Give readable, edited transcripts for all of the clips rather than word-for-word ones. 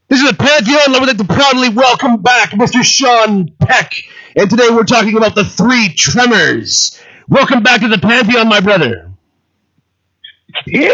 This is the Pantheon. I would like to proudly welcome back Mr. Sean Peck. And today we're talking about the three Tremors. Welcome back to the Pantheon, my brother. Yeah!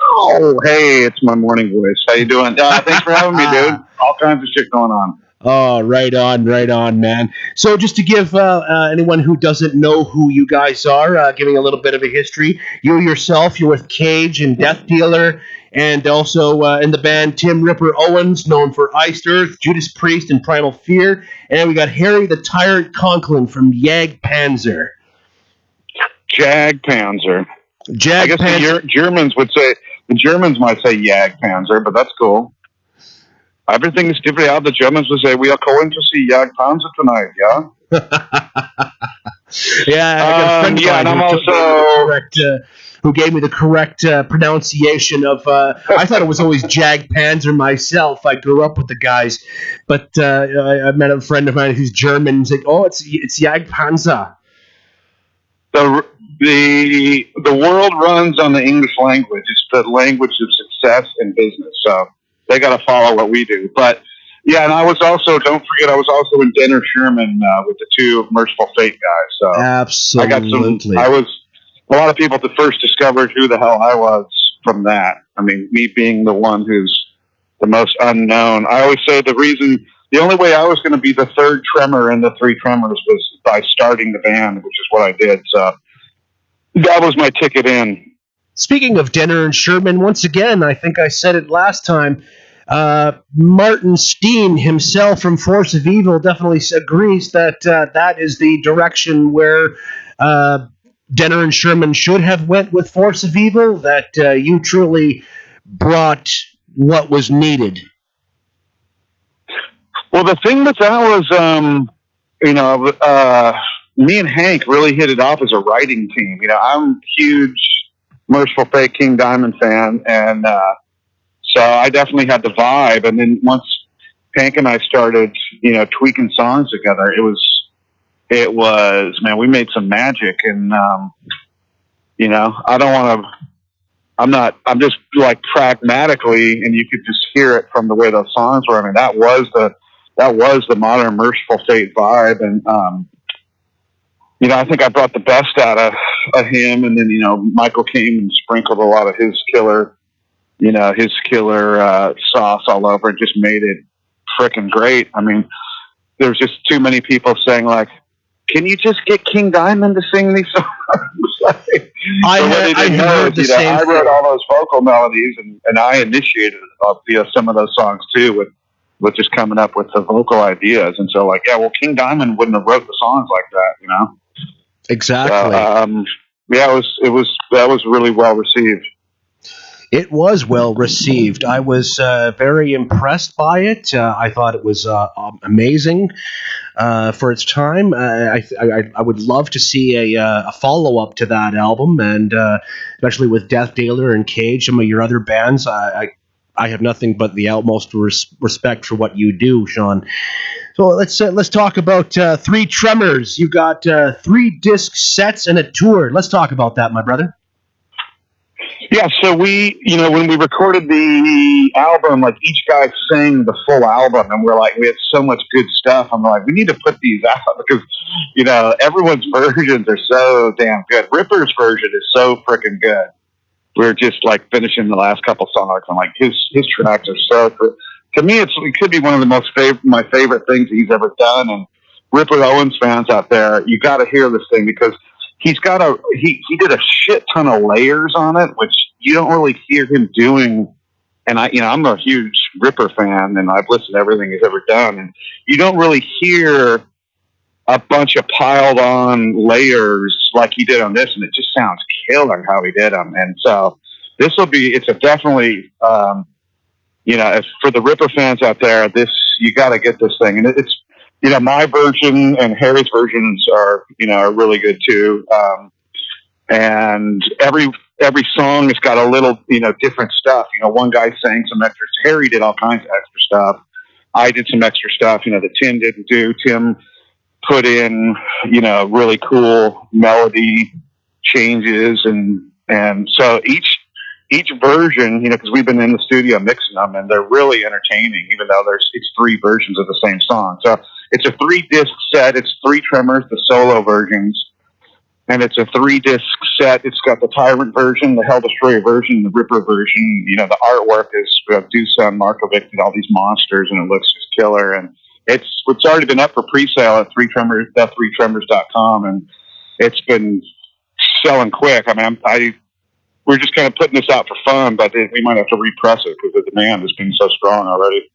Oh, hey, it's my morning voice. How you doing? Thanks for having me, dude. All kinds of shit going on. Oh, right on, man. So just to give anyone who doesn't know who you guys are, giving a little bit of a history, you yourself, you're with Cage and Death Dealer, and also in the band Tim Ripper Owens, known for Iced Earth, Judas Priest, and Primal Fear. And we got Harry the Tyrant Conklin from Jag Panzer. Jag Panzer. Jag I guess Panzer. the Germans might say Jag Panzer, but that's cool. Everything is different. Yeah, the Germans would say, we are going to see Jag Panzer tonight, yeah? Yeah, I got a friend of mine and I'm who gave me the correct pronunciation of. I thought it was always Jag Panzer myself. I grew up with the guys, but I met a friend of mine who's German. He's like, "Oh, it's Jag Panzer." The world runs on the English language. It's the language of success in business. So they got to follow what we do. But yeah, and I was also, don't forget, I was also in Denner Sherman with the two Merciful Fate guys. So absolutely, I was a lot of people that first discovered who the hell I was from that. I mean, me being the one who's the most unknown. I always say the only way I was going to be the third Tremor in the three Tremors was by starting the band, which is what I did. So that was my ticket in. Speaking of Denner and Sherman, once again, I think I said it last time, Martin Steen himself from Force of Evil definitely agrees that that is the direction where Denner and Sherman should have went with Force of Evil, that you truly brought what was needed. Well, the thing with that was, me and Hank really hit it off as a writing team. You know, I'm a huge Merciful Fate King Diamond fan, and so I definitely had the vibe. And then once Hank and I started, tweaking songs together, it was, man, we made some magic. And, I'm just like pragmatically, and you could just hear it from the way those songs were. I mean, that was the modern Merciful Fate vibe. And, I think I brought the best out of him. And then, Michael came and sprinkled a lot of his killer sauce all over it, just made it freaking great. I mean, there's just too many people saying, like, can you just get King Diamond to sing these songs? I wrote all those vocal melodies, and I initiated some of those songs too, with just coming up with the vocal ideas. And so, like, yeah, well, King Diamond wouldn't have wrote the songs like that, Exactly. That was really well received. It was well received. I was very impressed by it. I thought it was amazing for its time. I would love to see a follow up to that album, and especially with Death Dealer and Cage, some of your other bands. I have nothing but the utmost respect for what you do, Sean. So let's talk about three Tremors. You got 3 disc sets and a tour. Let's talk about that, my brother. Yeah, so when we recorded the album, like, each guy sang the full album, and we had so much good stuff. I'm like, we need to put these out because, everyone's versions are so damn good. Ripper's version is so freaking good. We're just like finishing the last couple songs, and like his tracks are so good. To me, it could be one of the my favorite things he's ever done. And Ripper Owens fans out there, you got to hear this thing because he did a shit ton of layers on it, which you don't really hear him doing. And I'm a huge Ripper fan, and I've listened to everything he's ever done, and you don't really hear a bunch of piled on layers like he did on this, and it just sounds killer how he did them. And so it's definitely, if for the Ripper fans out there, you got to get this thing. And it's, my version and Harry's versions are really good too. And every song has got a little, different stuff. One guy sang some extra. Harry did all kinds of extra stuff. I did some extra stuff, that Tim didn't do. Tim put in, really cool melody changes. And so each version, because we've been in the studio mixing them, and they're really entertaining, even though it's 3 versions of the same song. So it's a 3-disc set. It's 3 Tremors, the solo versions, and it's a 3-disc set. It's got the Tyrant version, the Hell Destroyer version, the Ripper version. The artwork is Dusan Markovic and all these monsters, and it looks just killer. And it's already been up for pre-sale at 3tremors.com, and it's been selling quick. I mean, we're just kind of putting this out for fun, but we might have to repress it because the demand has been so strong already.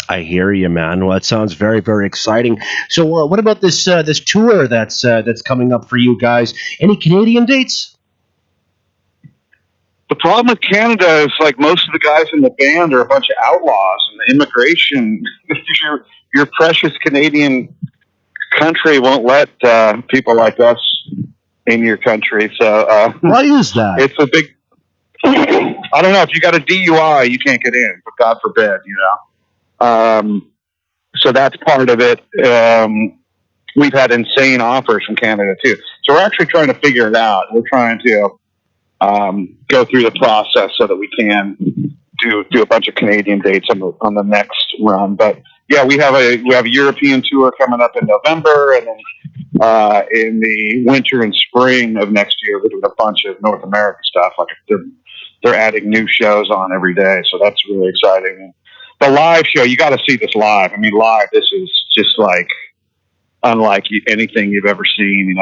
I hear you, man. Well, that sounds very, very exciting. So, what about this tour that's coming up for you guys? Any Canadian dates? The problem with Canada is, like, most of the guys in the band are a bunch of outlaws, and the immigration, your precious Canadian country won't let people like us in your country. So why is that? It's a big. I don't know. If you got a DUI, you can't get in. But God forbid, So that's part of it. We've had insane offers from Canada too. So we're actually trying to figure it out. We're trying to go through the process so that we can do a bunch of Canadian dates on the next run. But yeah, we have a European tour coming up in November, and then in the winter and spring of next year, we're doing a bunch of North American stuff. Like they're adding new shows on every day, so that's really exciting. The live show, you got to see this live. I mean, live, this is just like unlike anything you've ever seen.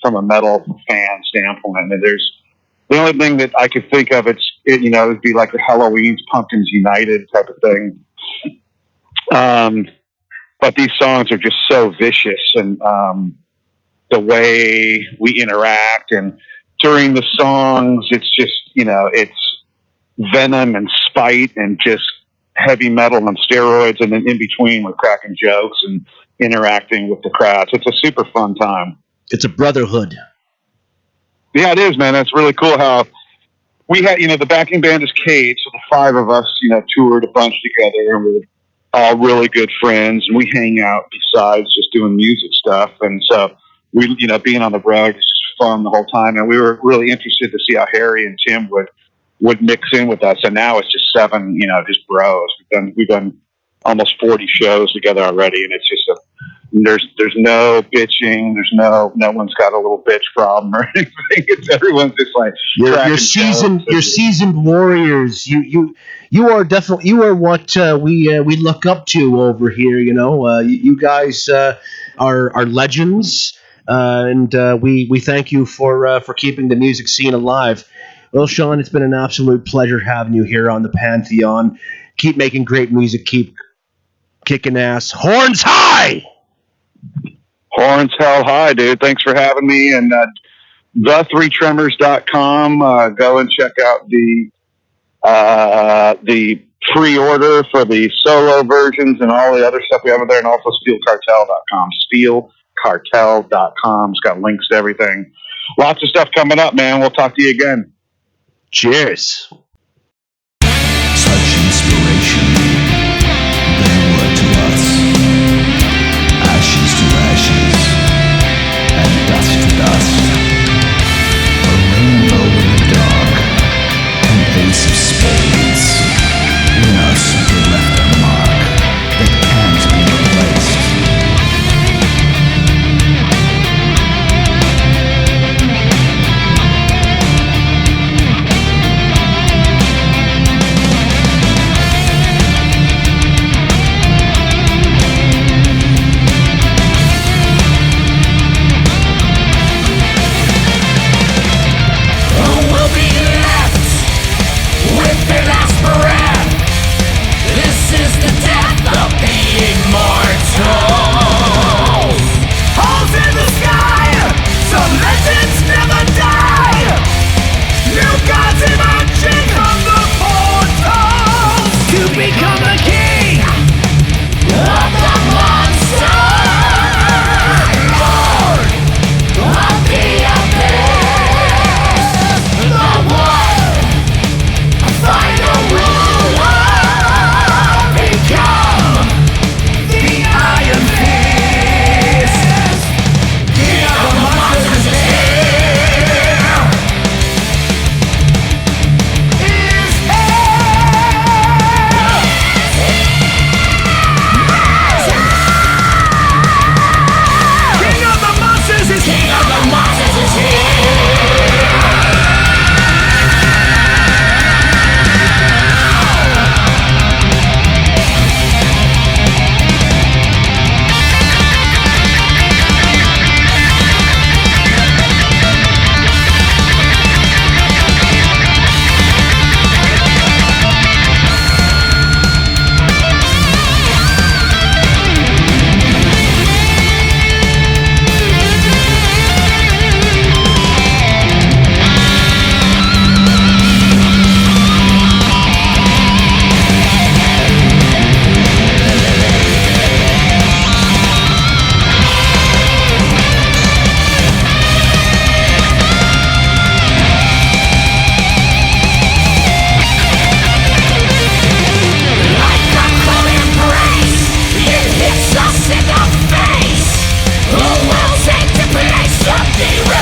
From a metal fan standpoint, I mean, there's the only thing that I could think of. It would be like the Halloween's Pumpkins United type of thing. But these songs are just so vicious, and the way we interact, and during the songs, it's just, it's venom and spite and just heavy metal and steroids, and then in between we're cracking jokes and interacting with the crowds. It's a super fun time. It's a brotherhood. Yeah, it is, man. That's really cool how we had, the backing band is Cage, so the 5 of us, toured a bunch together, and we're all really good friends, and we hang out besides just doing music stuff. And so we, being on the road is just fun the whole time. And we were really interested to see how Harry and Tim would mix in with us. And now it's just 7, just bros. We've done almost 40 shows together already, and it's just there's no bitching. There's no one's got a little bitch problem or anything. It's everyone's just like you're seasoned warriors. You are definitely what we look up to over here. You guys are legends, and we thank you for keeping the music scene alive. Well, Sean, it's been an absolute pleasure having you here on the Pantheon. Keep making great music. Keep kicking ass. Horns high! Horns hell high, dude. Thanks for having me. And the3tremors.com. Go and check out the pre-order for the solo versions and all the other stuff we have there, and also steelcartel.com. Steelcartel.com. It's got links to everything. Lots of stuff coming up, man. We'll talk to you again. Cheers. Such inspiration, then what to us? Ashes to ashes, and dust to dust. A rainbow in the dark, an ace of spades. In us they left a mark that can't be replaced.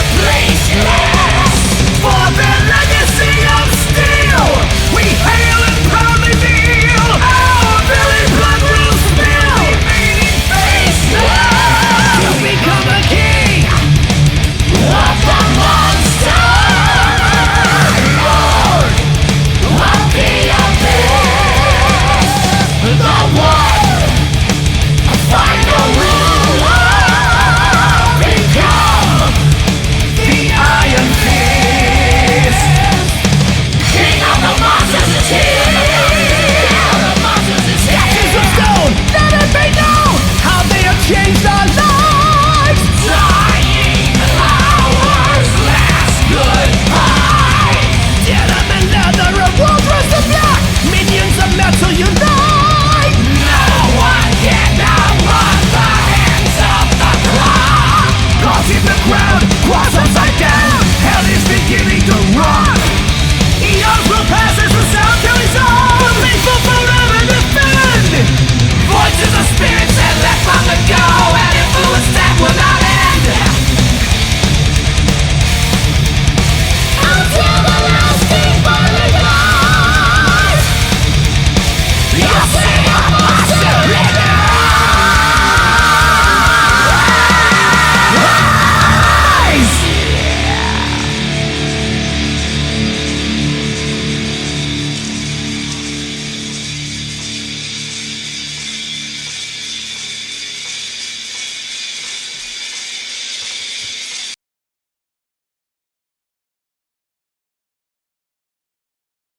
please let